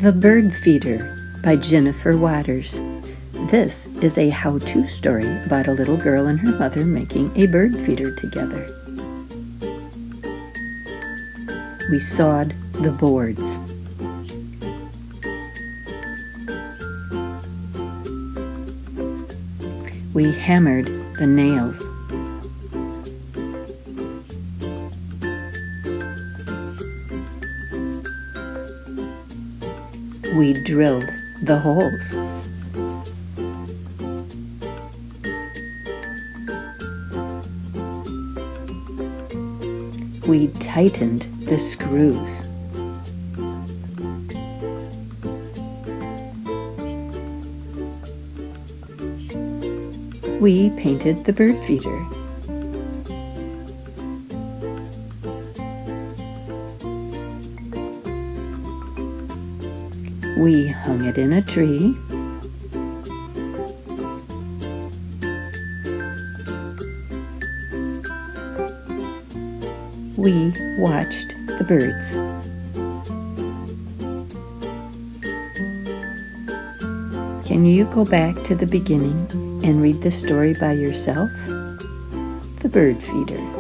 The Bird Feeder by Jennifer Waters. This is a how-to story about a little girl and her mother making a bird feeder together. We sawed the boards. We hammered the nails. We drilled the holes. We tightened the screws. We painted the bird feeder. We hung it in a tree. We watched the birds. Can you go back to the beginning and read the story by yourself? The Bird Feeder.